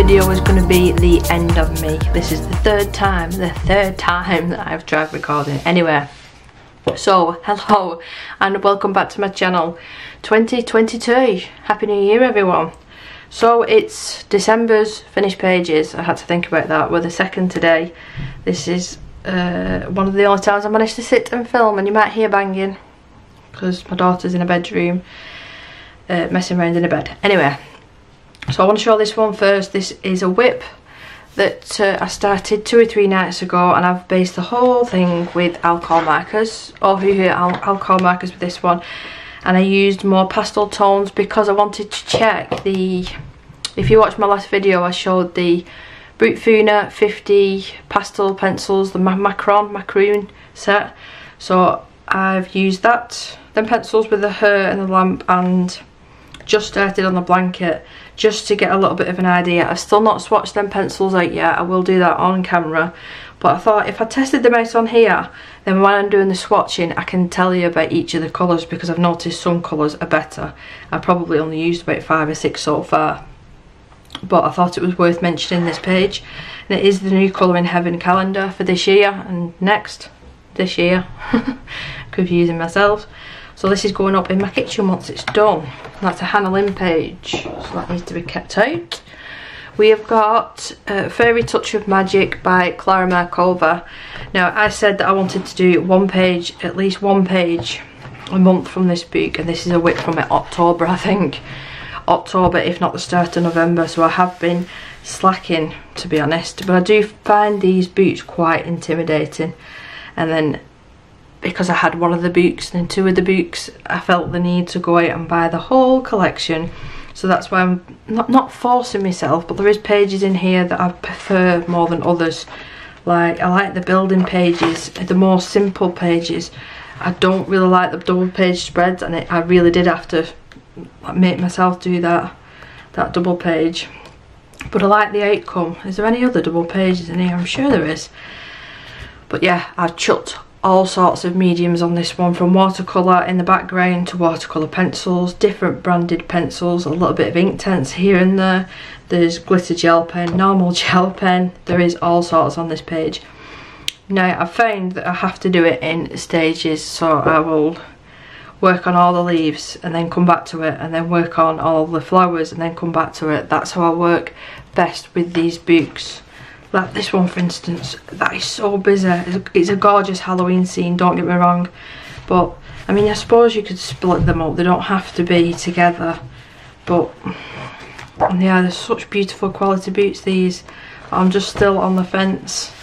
video is going to be the end of me. This is the third time that I've tried recording. Anyway, so hello and welcome back to my channel. 2022, happy new year everyone. So it's December's finished pages. I had to think about that. We're the second today. This is one of the only times I managed to sit and film, and you might hear banging because my daughter's in a bedroom messing around in a bed. Anyway, so I want to show this one first. This is a whip that I started 2 or 3 nights ago, and I've based the whole thing with alcohol markers, alcohol markers with this one, and I used more pastel tones because I wanted to check the, if you watched my last video I showed the Brut Funa 50 pastel pencils, the macaroon set. So I've used that, them pencils with the hair and the lamp, and just started on the blanket just to get a little bit of an idea. I've still not swatched them pencils out yet. I will do that on camera, but I thought if I tested them out on here, then when I'm doing the swatching I can tell you about each of the colours, because I've noticed some colours are better. I've probably only used about 5 or 6 so far, but I thought it was worth mentioning this page. And it is the new Colour in Heaven calendar for this year and next. This year, confusing myself. So this is going up in my kitchen once it's done. That's a Hannah Lynn page, so that needs to be kept out. We have got Fairy Touch of Magic by Clara Markova. Now I said that I wanted to do one page, at least one page a month from this book, and this is a whip from October, I think. October, if not the start of November, so I have been slacking, to be honest. But I do find these books quite intimidating, and then because I had one of the books and 2 of the books, I felt the need to go out and buy the whole collection. So that's why I'm not forcing myself, but there is pages in here that I prefer more than others. Like, I like the building pages, the more simple pages. I don't really like the double page spreads, and I really did have to make myself do that double page. But I like the outcome. Is there any other double pages in here? I'm sure there is. But yeah, I've chucked all sorts of mediums on this one, from watercolour in the background to watercolour pencils, different branded pencils, a little bit of Inktense here and there. There's glitter gel pen, normal gel pen, there is all sorts on this page. Now I've found that I have to do it in stages, so I will work on all the leaves and then come back to it, and then work on all the flowers and then come back to it. That's how I work best with these books. Like this one for instance, that is so busy. It's a gorgeous Halloween scene, don't get me wrong, but I mean I suppose you could split them up, they don't have to be together, but yeah, they're such beautiful quality boots these. I'm just still on the fence.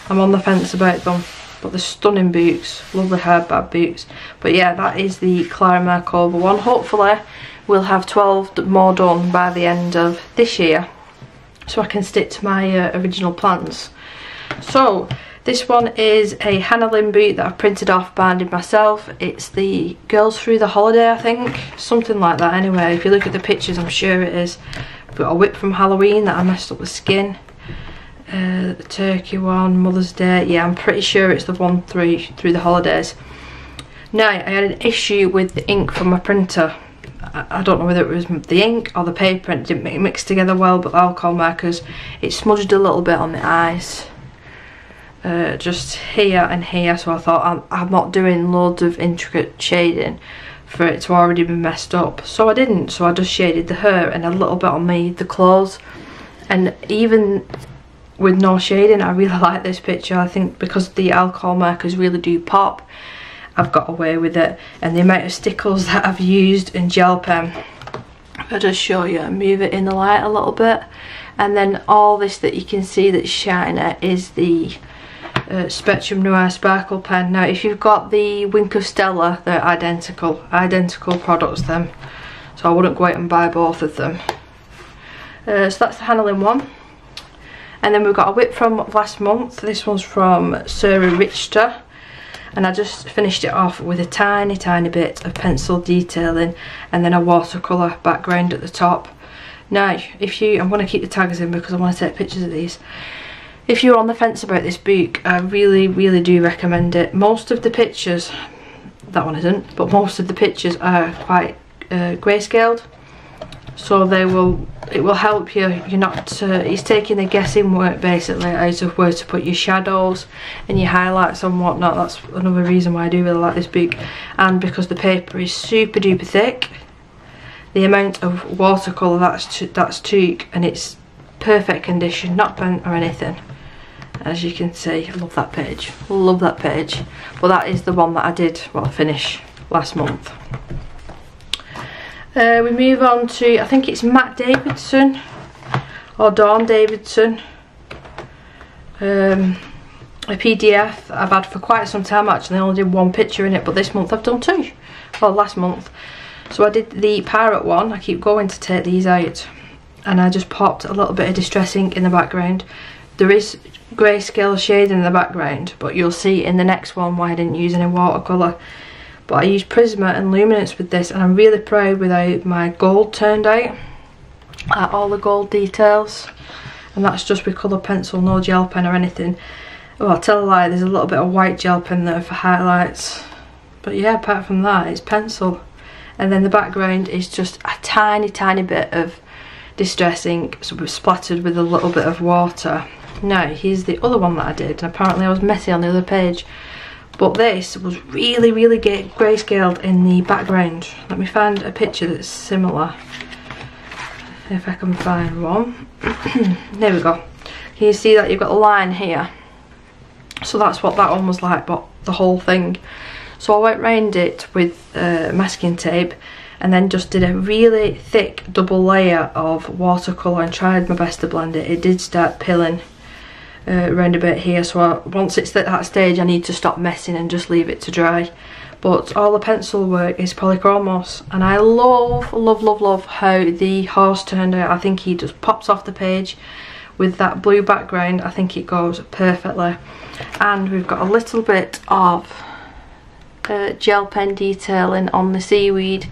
I'm on the fence about them, but they're stunning boots, lovely hardback boots. But yeah, that is the Clara Markova one. Hopefully we'll have 12 more done by the end of this year, so I can stick to my original plans. So this one is a Hannah Lynn boot that I've printed off, binded myself. It's the Girls Through the Holiday, I think, something like that. Anyway, if you look at the pictures, I'm sure it is. I've got a whip from Halloween that I messed up the skin. The turkey one, Mother's Day. Yeah, I'm pretty sure it's the one through the holidays. Now, I had an issue with the ink from my printer. I don't know whether it was the ink or the paper, and it didn't mix together well, but the alcohol markers, it smudged a little bit on the eyes, just here and here. So I thought I'm not doing loads of intricate shading for it to already be messed up, so I didn't. So I just shaded the hair and a little bit on the clothes, and even with no shading I really like this picture. I think because the alcohol markers really do pop, I've got away with it. And the amount of stickles that I've used in gel pen, if I just show you and move it in the light a little bit, and then all this that you can see that's shiny is the Spectrum Noir Sparkle pen. Now if you've got the Wink of Stella, they're identical products them, so I wouldn't go out and buy both of them. So that's the Hannah Lynn one. And then we've got a whip from last month. This one's from Sarah Richter, and I just finished it off with a tiny bit of pencil detailing and then a watercolour background at the top. Now if you, I'm going to keep the tags in because I want to take pictures of these. If you're on the fence about this book, I really do recommend it. Most of the pictures, that one isn't, but most of the pictures are quite grayscaled. so it will help you. You're not it's taking the guessing work basically as of where to put your shadows and your highlights and whatnot. That's another reason why I do really like this book. And because the paper is super duper thick, the amount of watercolour that's took, and it's perfect condition, not bent or anything. As you can see, I love that page, love that page. But that is the one that I did, well, finish last month. We move on to, I think it's Matt Davidson or Dawn Davidson, a PDF I've had for quite some time actually. I only did one picture in it, but this month I've done two, well, last month. So I did the pirate one. I keep going to take these out, and I just popped a little bit of distress ink in the background. There is grayscale shading in the background, but you'll see in the next one why I didn't use any watercolour. But I used Prisma and Luminance with this, and I'm really proud with how my gold turned out. All the gold details, and that's just with colour pencil, no gel pen or anything. Well, I'll tell a lie, there's a little bit of white gel pen there for highlights. But yeah, apart from that, it's pencil. And then the background is just a tiny, tiny bit of distress ink, so it's splattered with a little bit of water. Now, here's the other one that I did, and apparently I was messy on the other page. But this was really, really grayscaled in the background. Let me find a picture that's similar, if I can find one. There we go. Can you see that you've got a line here? So that's what that one was like, but the whole thing. So I went round it with masking tape, and then just did a really thick double layer of watercolour and tried my best to blend it. It did start pilling around a bit here, so once it's at that stage I need to stop messing and just leave it to dry. But all the pencil work is polychromos, and I love, love, love, love how the horse turned out. I think he just pops off the page with that blue background. I think it goes perfectly. And we've got a little bit of gel pen detailing on the seaweed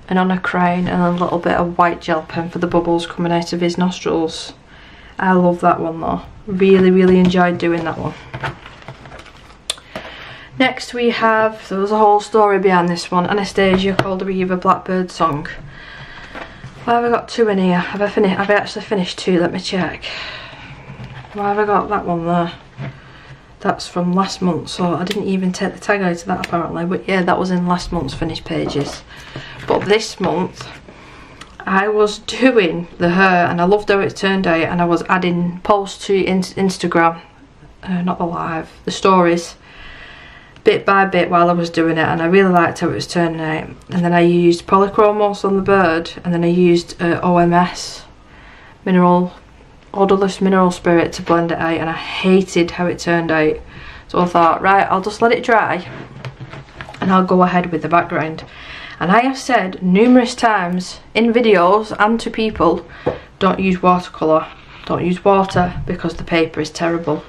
and on a crown, and a little bit of white gel pen for the bubbles coming out of his nostrils. I love that one though. Really, really enjoyed doing that one. Next we have, there was a whole story behind this one, Anastasia called the Riva Blackbird song. Why have I got two in here? Have I actually finished two? Let me check. Why have I got that one there? That's from last month, so I didn't even take the tag out of that apparently. But yeah, that was in last month's finished pages. But this month I was doing the hair, and I loved how it turned out, and I was adding posts to Instagram, not the live, the stories, bit by bit while I was doing it, and I really liked how it was turning out. And then I used polychromos on the bird, and then I used OMS, odorless mineral spirit, to blend it out, and I hated how it turned out. So I thought, right, I'll just let it dry and I'll go ahead with the background. And I have said numerous times in videos and to people, don't use watercolour, don't use water, because the paper is terrible.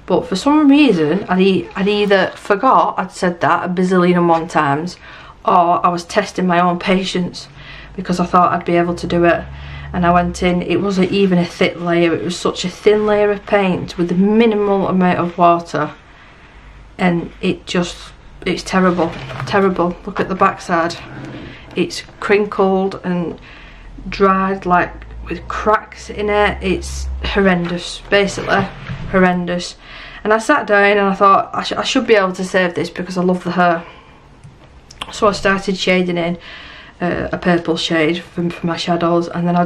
But for some reason I'd either forgot I'd said that a bazillion and one times, or I was testing my own patience because I thought I'd be able to do it. And I went in, it wasn't even a thick layer, it was such a thin layer of paint with a minimal amount of water, and it's terrible, terrible. Look at the backside, it's crinkled and dried, like with cracks in it. It's horrendous, basically horrendous. And I sat down and I thought I should be able to save this because I love the hair. So I started shading in a purple shade for my shadows, and then I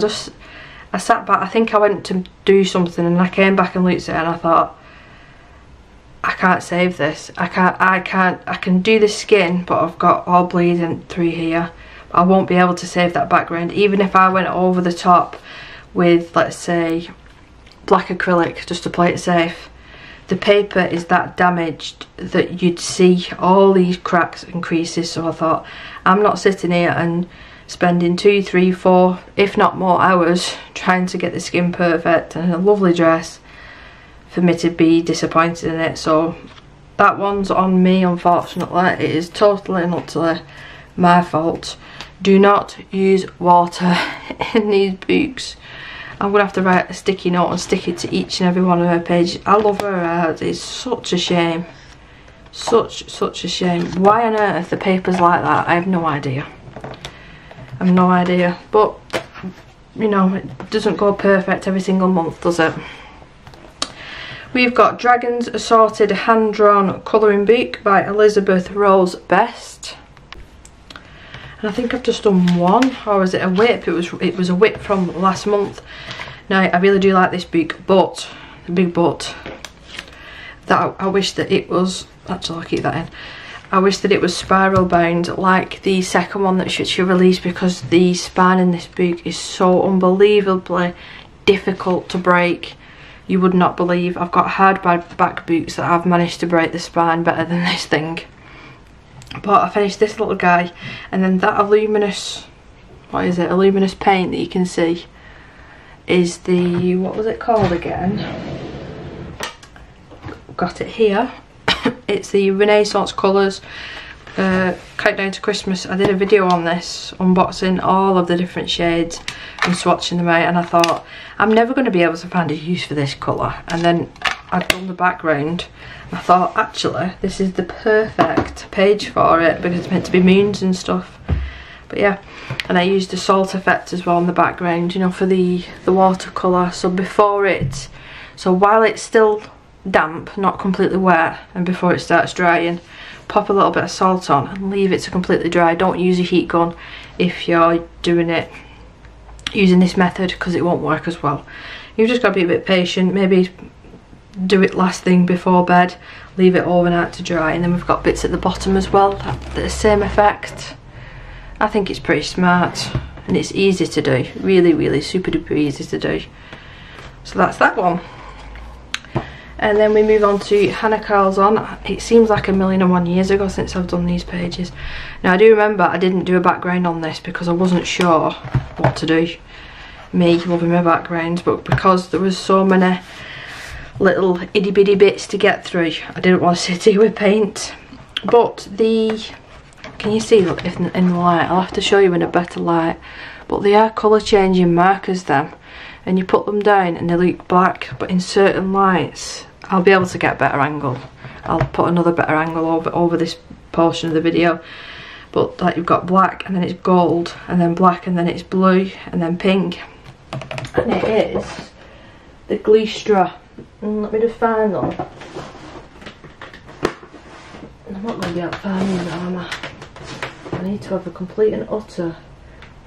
sat back. I think I went to do something, and I came back and looked at it, and I thought, I can't save this. I can do the skin, but I've got all bleeding through here. I won't be able to save that background, even if I went over the top with, let's say, black acrylic, just to play it safe. The paper is that damaged that you'd see all these cracks and creases. So I thought, I'm not sitting here and spending 2, 3, 4, if not more hours trying to get the skin perfect and a lovely dress for me to be disappointed in it. So that one's on me, unfortunately. It is totally and utterly my fault. Do not use water in these books. I'm going to have to write a sticky note and stick it to each and every one of her pages. I love her art. It's such a shame. Such a shame. Why on earth the paper's like that, I have no idea. I have no idea. But you know, it doesn't go perfect every single month, does it? We've got Dragons Assorted Hand-Drawn Colouring Book by Elizabeth Rose Best. And I think I've just done one, or is it a whip? It was a whip from last month. Now, I really do like this book, but, the big but, that I wish that it was, actually I'll keep that in. I wish that it was spiral bound like the second one that she released, because the spine in this book is so unbelievably difficult to break. You would not believe. I've got hardback books that I've managed to break the spine better than this thing. But I finished this little guy, and then that luminous, what is it, a luminous paint that you can see is the, what was it called again? Got it here. It's the Renaissance Colours Countdown to Christmas. I did a video on this, unboxing all of the different shades and swatching them out, and I thought, I'm never going to be able to find a use for this colour. And then I'd done the background, and I thought, actually, this is the perfect page for it, because it's meant to be moons and stuff. But yeah, and I used the salt effect as well in the background, you know, for the watercolour. So before it, so while it's still damp, not completely wet, and before it starts drying, pop a little bit of salt on and leave it to completely dry. Don't use a heat gun if you're doing it using this method, because it won't work as well. You've just got to be a bit patient. Maybe do it last thing before bed, leave it overnight to dry, and then we've got bits at the bottom as well, the same effect. I think it's pretty smart, and it's easy to do, really super duper easy to do. So that's that one. And then we move on to Hannah Carlson. It seems like 1,001 years ago since I've done these pages. Now I do remember I didn't do a background on this because I wasn't sure what to do. Me loving my backgrounds, but because there was so many little itty bitty bits to get through, I didn't want to sit here with paint. But can you see, look, if in the light, I'll have to show you in a better light, but they are colour changing markers then, and you put them down and they look black, but in certain lights I'll be able to get a better angle. I'll put another better angle over this portion of the video, but like you've got black and then it's gold, and then black and then it's blue and then pink, and it is the Glistra. Let me just find them. I'm not going to be able to find them now, am I? I need to have a complete and utter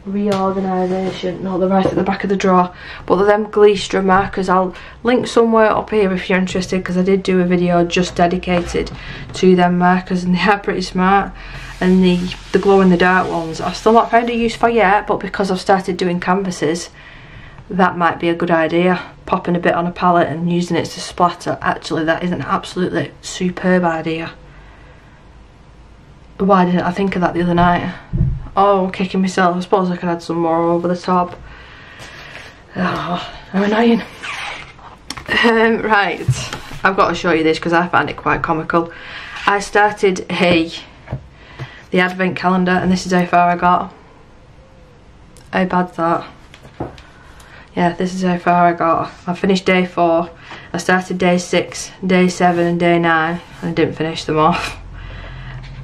reorganisation. No, they're right at the back of the drawer, but they're them Glistra markers. I'll link somewhere up here if you're interested, because I did do a video just dedicated to them markers, and they are pretty smart. And the glow in the dark ones I've still not found a use for yet, but because I've started doing canvases, that might be a good idea. Popping a bit on a palette and using it to splatter. Actually, that is an absolutely superb idea. Why didn't I think of that the other night? Oh, kicking myself. I suppose I could add some more over the top. Oh, I'm annoying. Right, I've got to show you this because I find it quite comical. I started the advent calendar, and this is how far I got. How bad's that? Yeah, this is how far I got. I finished day 4. I started day 6, day 7 and day 9, and I didn't finish them off.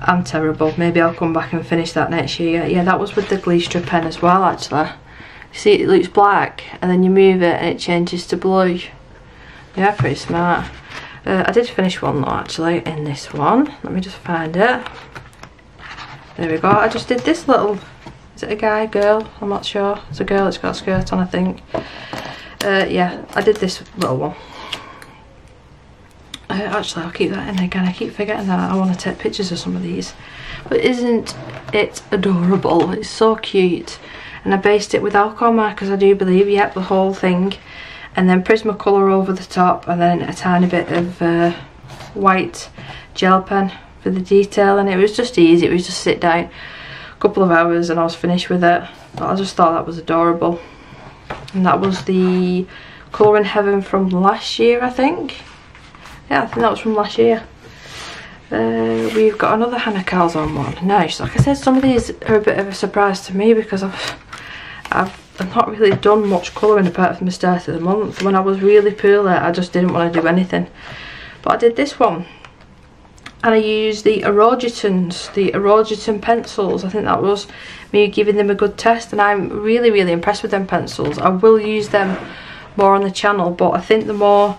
I'm terrible. Maybe I'll come back and finish that next year. Yeah, that was with the Glistra pen as well, actually. You see, it looks black, and then you move it and it changes to blue. Yeah, pretty smart. I did finish one though, actually, in this one. Let me just find it. There we go. I just did this little, is it a guy, girl? I'm not sure. It's a girl, it's got a skirt on, I think. Yeah, I did this little one. Actually, I'll keep that in again. I keep forgetting that I want to take pictures of some of these. But isn't it adorable? It's so cute. And I based it with alcohol markers, I do believe. Yep, the whole thing. And then Prismacolor over the top, and then a tiny bit of white gel pen for the detail. And it was just easy. It was just sit down a couple of hours and I was finished with it. But I just thought that was adorable. And that was the Colour in Heaven from last year, I think. Yeah, I think that was from last year. We've got another Hannah Carlson one. Nice. Like I said, some of these are a bit of a surprise to me because I've not really done much colouring apart from the start of the month. When I was really poorly, I just didn't want to do anything. But I did this one. and I used the Erogiton pencils. I think that was me giving them a good test, and I'm really impressed with them pencils. I will use them more on the channel, but I think the more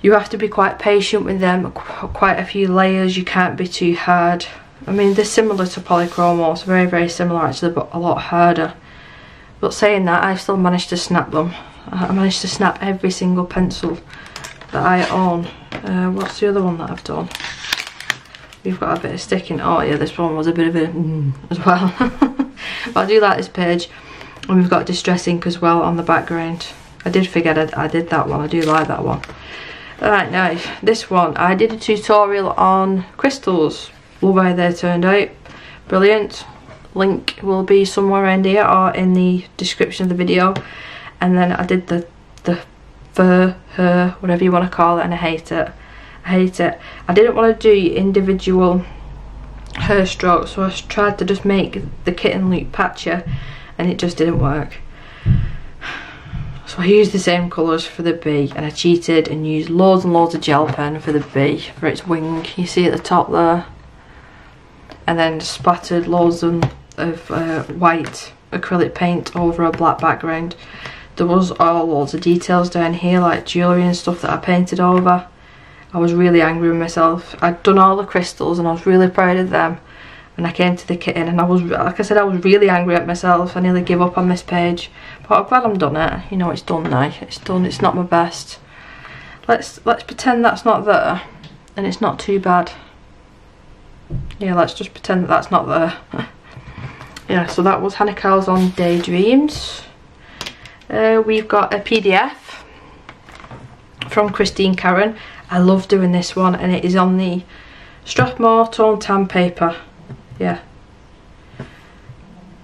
you have to be quite patient with them, quite a few layers, you can't be too hard. I mean, they're similar to Polychromos, very similar actually, but a lot harder. But saying that, I still managed to snap them. I managed to snap every single pencil that I own. What's the other one that I've done? We've got a bit of sticking. Oh yeah, this one was a bit of a as well. But I do like this page. And we've got Distress Ink as well on the background. I did forget I did that one. I do like that one. Alright, now this one, I did a tutorial on crystals. Love how they turned out. Brilliant. Link will be somewhere around here or in the description of the video. And then I did the fur, her, whatever you want to call it, and I hate it. I hate it. I didn't want to do individual hair strokes, so I tried to just make the kitten look patchier, and it just didn't work. So I used the same colours for the bee, and I cheated and used loads and loads of gel pen for the bee, for its wing. You see at the top there. And then splattered loads of white acrylic paint over a black background. There was loads of details down here, like jewellery and stuff that I painted over. I was really angry with myself. I'd done all the crystals and I was really proud of them. And I came to the kitten and I was, like I said, I was really angry at myself. I nearly gave up on this page. But I'm glad I'm done it. You know, it's done now. It's done. It's not my best. Let's pretend that's not there. And it's not too bad. Yeah, let's just pretend that that's not there. Yeah, so that was Hannah Cowles on Daydreams. We've got a PDF from Christine Karen. I love doing this one, and it is on the Strathmore Tone Tan paper. Yeah.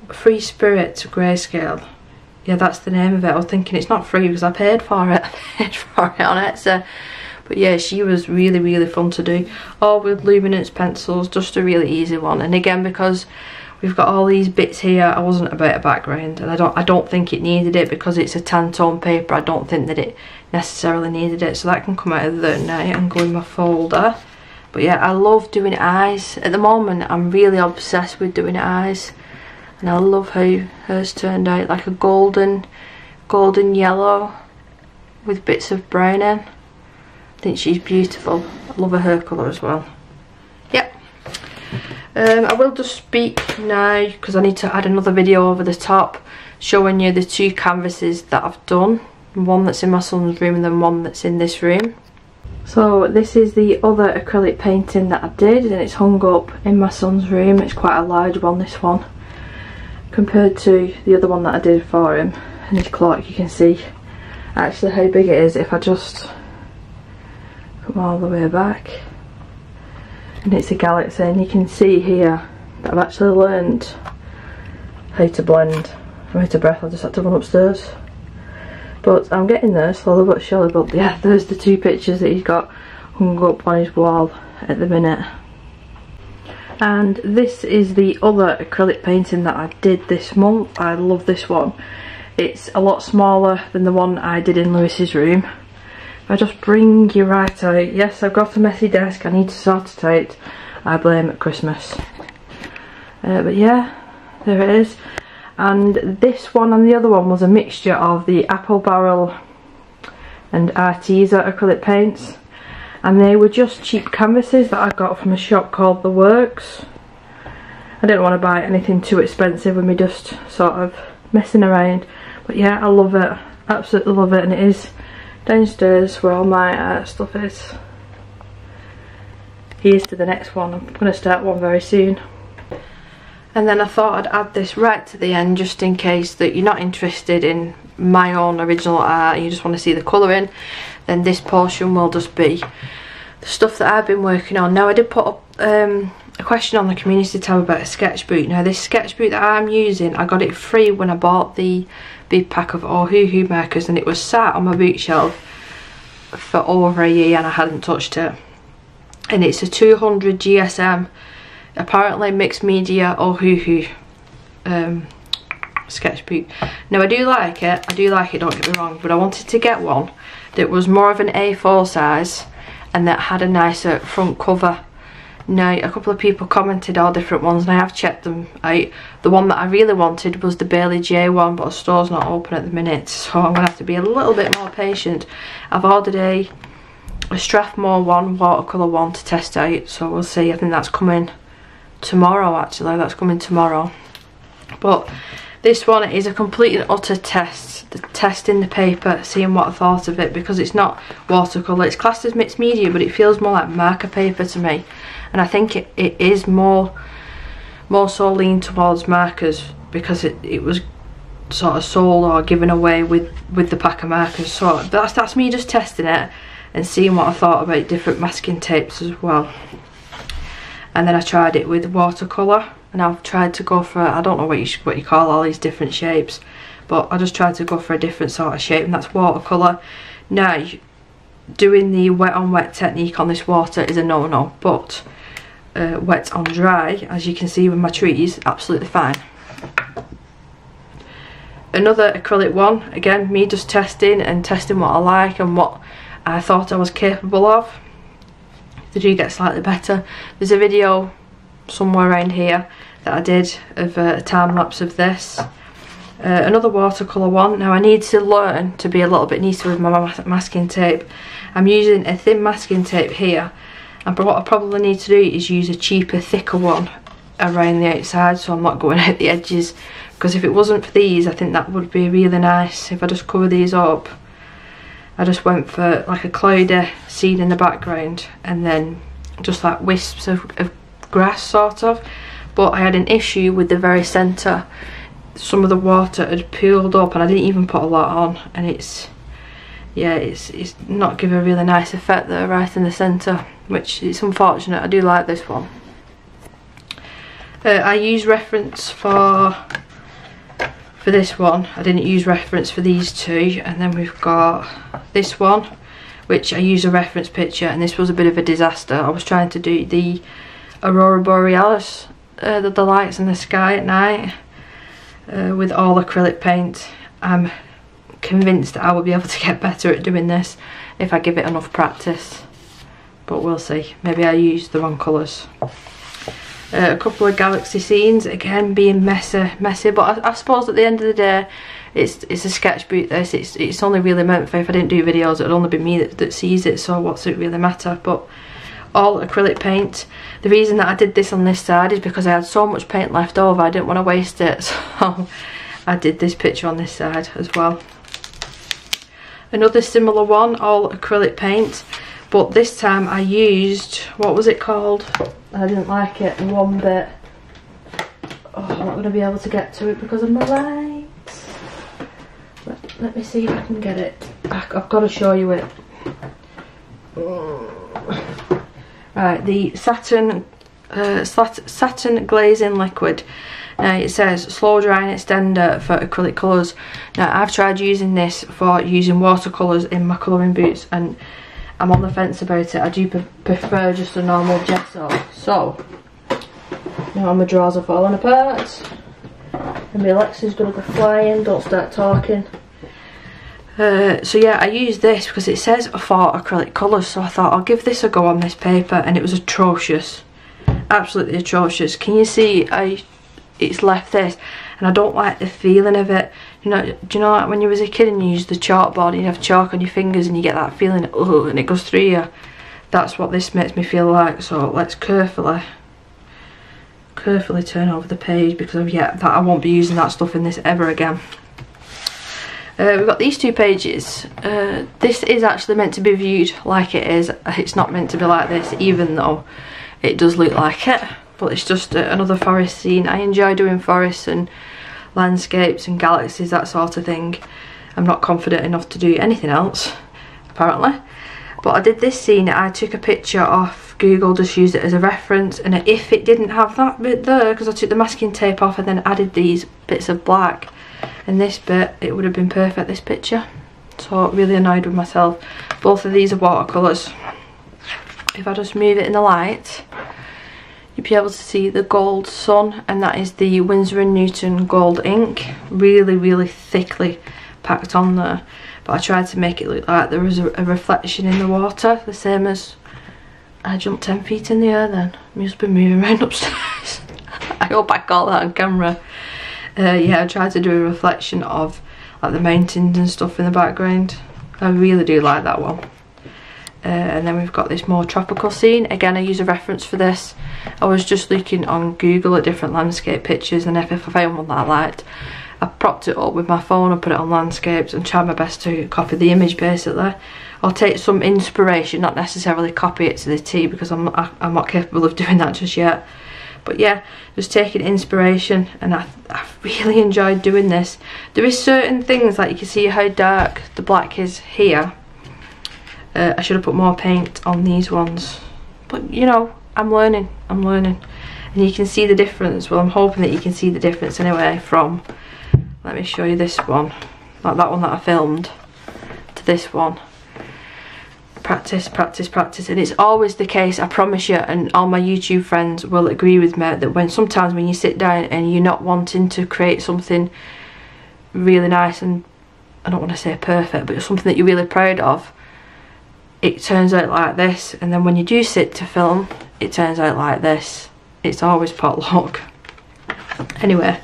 Free Spirit Grayscale. Yeah, that's the name of it. I was thinking it's not free because I paid for it. I paid for it on Etsy. But yeah, she was really fun to do. All with luminance pencils, just a really easy one. And again, because we've got all these bits here, I wasn't about a background, and I don't think it needed it because it's a tan tone paper. I don't think that it necessarily needed it, so that can come out of there now and go in my folder. But yeah, I love doing eyes. At the moment, I'm really obsessed with doing eyes, and I love how hers turned out, like a golden yellow with bits of brown in. I think she's beautiful. I love her hair colour as well. Yep. I will just speak now because I need to add another video over the top showing you the two canvases that I've done. One that's in my son's room and then one that's in this room. So this is the other acrylic painting that I did, and it's hung up in my son's room. It's quite a large one, this one, compared to the other one that I did for him. And his clock, you can see actually how big it is if I just come all the way back. And it's a galaxy, and you can see here that I've actually learned how to blend. I'm out of breath, I just had to run upstairs. But I'm getting there slowly but surely. But yeah, there's the two pictures that he's got hung up on his wall at the minute. And this is the other acrylic painting that I did this month. I love this one. It's a lot smaller than the one I did in Lewis's room. If I just bring you right out, yes, I've got a messy desk, I need to sort it out. I blame Christmas. But yeah, there it is. And this one and the other one was a mixture of the Apple Barrel and Arteza acrylic paints. And they were just cheap canvases that I got from a shop called The Works. I didn't want to buy anything too expensive with me just sort of messing around. But yeah, I love it. Absolutely love it. And it is downstairs where all my stuff is. Here's to the next one. I'm going to start one very soon. And then I thought I'd add this right to the end just in case that you're not interested in my own original art and you just want to see the colouring. Then this portion will just be the stuff that I've been working on. Now I did put up a question on the community tab about a sketchbook. Now this sketchbook that I'm using, I got it free when I bought the big pack of Ohuhu markers, and it was sat on my bookshelf for over a year and I hadn't touched it. And it's a 200 GSM, apparently mixed media Ohuhu sketchbook. Now I do like it, don't get me wrong, but I wanted to get one that was more of an A4 size and that had a nicer front cover. Now a couple of people commented all different ones and I have checked them out. The one that I really wanted was the Bailey J one, but the store's not open at the minute, so I'm going to have to be a little bit more patient. I've ordered a Strathmore one, watercolour one, to test out, so we'll see. I think that's coming tomorrow actually, that's coming tomorrow. But this one is a complete and utter test. The testing the paper, seeing what I thought of it, because it's not watercolour, it's classed as mixed media, but it feels more like marker paper to me. And I think it is more so lean towards markers, because it was sort of sold or given away with the pack of markers. So that's me just testing it and seeing what I thought about different masking tapes as well. And then I tried it with watercolour, and I've tried to go for, I don't know what you call all these different shapes, but I just tried to go for a different sort of shape, and that's watercolour. Now, doing the wet on wet technique on this water is a no-no, but wet on dry, as you can see with my trees, absolutely fine. Another acrylic one, again, me just testing what I like and what I thought I was capable of. They do get slightly better. There's a video somewhere around here that I did of a time lapse of this. Another watercolour one. Now I need to learn to be a little bit neater with my masking tape. I'm using a thin masking tape here, and what I probably need to do is use a cheaper, thicker one around the outside, so I'm not going out the edges, because if it wasn't for these, I think that would be really nice if I just cover these up. I just went for like a cloudy scene in the background and then just like wisps of grass sort of, but I had an issue with the very centre. Some of the water had pooled up and I didn't even put a lot on, and it's not giving a really nice effect there right in the centre, which is unfortunate. I do like this one. I use reference for this one. I didn't use reference for these two, and then we've got this one which I used a reference picture, and this was a bit of a disaster. I was trying to do the Aurora Borealis, the lights in the sky at night, with all acrylic paint. I'm convinced that I will be able to get better at doing this if I give it enough practice, but we'll see. Maybe I used the wrong colours. A couple of galaxy scenes, again being messy, but I suppose at the end of the day it's a sketchbook. This it's only really meant for, if I didn't do videos, it'd only be me that sees it, so what's it really matter? But all acrylic paint. The reason that I did this on this side is because I had so much paint left over, I didn't want to waste it, so I did this picture on this side as well. Another similar one, all acrylic paint, but this time I used, what was it called? I didn't like it one bit. Oh, I'm not going to be able to get to it because of my lights. Let me see if I can get it. I've got to show you it. Right, the Satin Glazing Liquid. Now it says slow drying extender for acrylic colours. Now I've tried using this for using watercolours in my colouring boots, and I'm on the fence about it. I do prefer just a normal gesso. So now my drawers are falling apart and my Alexa's gonna go flying. Don't start talking. So yeah, I used this because it says for acrylic colours, so I thought I'll give this a go on this paper, and it was atrocious, absolutely atrocious. Can you see it's left this, and I don't like the feeling of it. You know, do you know like when you was a kid and you used the chalkboard and you have chalk on your fingers and you get that feeling, oh, and it goes through you? That's what this makes me feel like. So let's carefully turn over the page, because that I won't be using that stuff in this ever again. We've got these two pages. This is actually meant to be viewed like it is. It's not meant to be like this, even though it does look like it. But it's just another forest scene. I enjoy doing forests and landscapes and galaxies, that sort of thing. I'm not confident enough to do anything else, apparently. But I did this scene. I took a picture off Google, just used it as a reference, and if it didn't have that bit there, because I took the masking tape off and then added these bits of black and this bit, it would have been perfect, this picture. So really annoyed with myself. Both of these are watercolours. If I just move it in the light, you'll be able to see the gold sun, and that is the Winsor & Newton gold ink, really thickly packed on there. But I tried to make it look like there was a reflection in the water, the same as I jumped 10 feet in the air then. My husband moving around upstairs. I hope I caught that on camera. Yeah, I tried to do a reflection of like the mountains and stuff in the background. I really do like that one. And then we've got this more tropical scene. Again, I use a reference for this. I was just looking on Google at different landscape pictures, and if I found one that I liked, I propped it up with my phone and put it on landscapes and tried my best to copy the image basically. I'll take some inspiration, not necessarily copy it to the T, because I'm not capable of doing that just yet. But yeah, just taking inspiration, and I really enjoyed doing this. There is certain things, like you can see how dark the black is here. I should have put more paint on these ones, but you know, I'm learning, and you can see the difference. Well, I'm hoping that you can see the difference anyway from, let me show you this one, like that one that I filmed, to this one. Practice, practice, practice, and it's always the case, I promise you, and all my YouTube friends will agree with me, that sometimes when you sit down and you're not wanting to create something really nice, and I don't want to say perfect, but something that you're really proud of, it turns out like this. And then when you do sit to film, it turns out like this. It's always potluck. Anyway,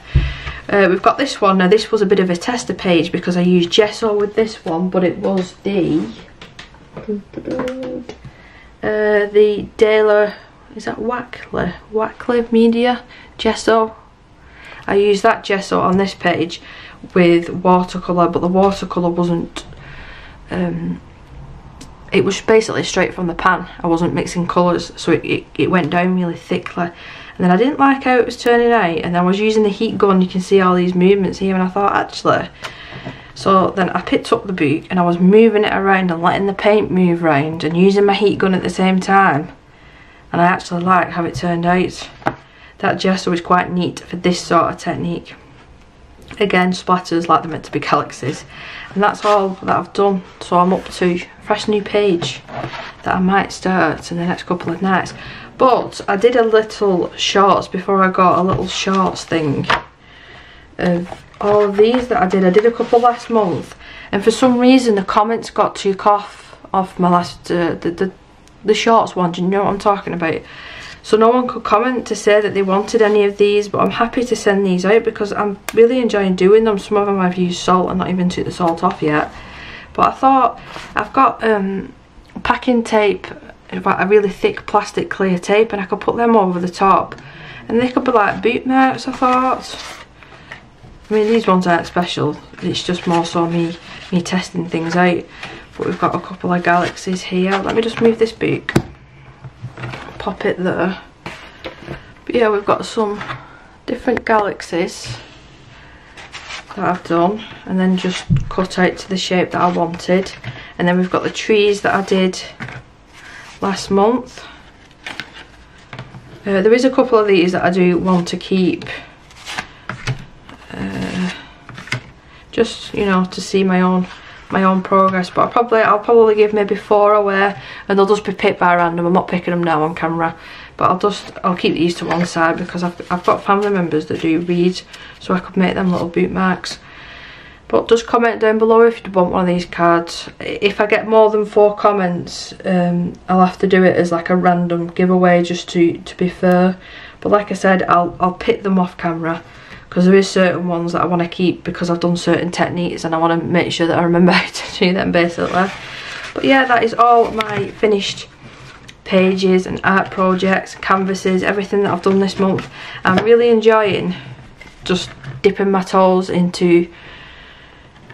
we've got this one. Now this was a bit of a tester page because I used gesso with this one, but it was the Daler, is that Wackley Media gesso. I used that gesso on this page with watercolour, but the watercolour wasn't it was basically straight from the pan. I wasn't mixing colours, so it went down really thickly, and then I didn't like how it was turning out, and I was using the heat gun. You can see all these movements here, and I thought actually, so then I picked up the book and I was moving it around and letting the paint move around and using my heat gun at the same time, and I actually like how it turned out. That gesso is quite neat for this sort of technique. Again, splatters like they're meant to be galaxies, and that's all that I've done. So I'm up to a fresh new page that I might start in the next couple of nights. But I did a little shorts before I got a little shorts thing of all of these that I did. I did a couple last month, and for some reason the comments got took off my last the shorts one. Do you know what I'm talking about? So no one could comment to say that they wanted any of these, but I'm happy to send these out because I'm really enjoying doing them. Some of them I've used salt and not even took the salt off yet. But I thought, I've got packing tape, a really thick plastic clear tape, and I could put them over the top, and they could be like boot marks, I thought. I mean, these ones aren't special, it's just more so me testing things out. But we've got a couple of galaxies here. Let me just move this book. Pop it there. But yeah, we've got some different galaxies that I've done and then just cut out to the shape that I wanted. And then we've got the trees that I did last month. There is a couple of these that I do want to keep, just, you know, to see my own progress, but I'll probably give maybe 4 away, and they'll just be picked by random. I'm not picking them now on camera, but I'll keep these to one side because I've got family members that do read, so I could make them little bookmarks. But just comment down below if you want one of these cards. If I get more than 4 comments, I'll have to do it as like a random giveaway just to be fair. But like I said, I'll pick them off camera, because there is certain ones that I want to keep because I've done certain techniques and I want to make sure that I remember how to do them basically. But yeah, that is all my finished pages and art projects, canvases, everything that I've done this month. I'm really enjoying just dipping my toes into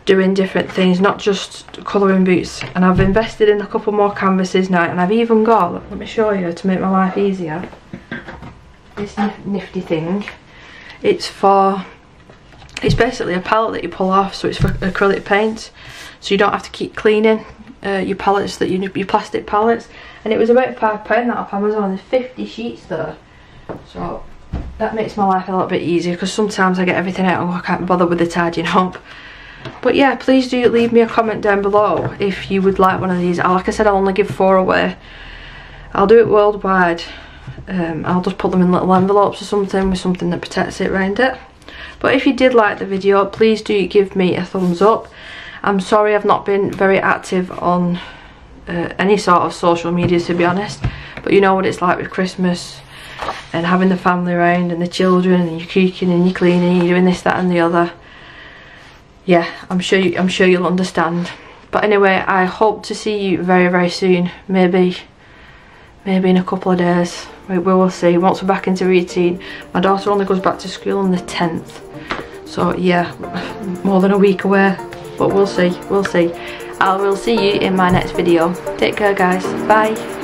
doing different things, not just colouring boots. And I've invested in a couple more canvases now, and I've even got, let me show you to make my life easier, this nifty thing. It's basically a palette that you pull off, so it's for acrylic paint, so you don't have to keep cleaning your palettes, your plastic palettes. And it was about £5 that off Amazon. There's 50 sheets there, so that makes my life a little bit easier, because sometimes I get everything out and I can't bother with the tidying up. But yeah, please do leave me a comment down below if you would like one of these. Like I said, I'll only give 4 away. I'll do it worldwide. I'll just put them in little envelopes or something with something that protects it around it. But if you did like the video, please do give me a thumbs up. I'm sorry I've not been very active on any sort of social media, to be honest, But you know what it's like with Christmas and having the family around and the children, and you're cooking and you're cleaning and you're doing this, that and the other. Yeah, I'm sure you'll understand. But anyway, I hope to see you very, very soon. Maybe in a couple of days. We will see. Once we're back into routine. My daughter only goes back to school on the 10th. So yeah, more than a week away. But we'll see. I will see you in my next video. Take care, guys. Bye.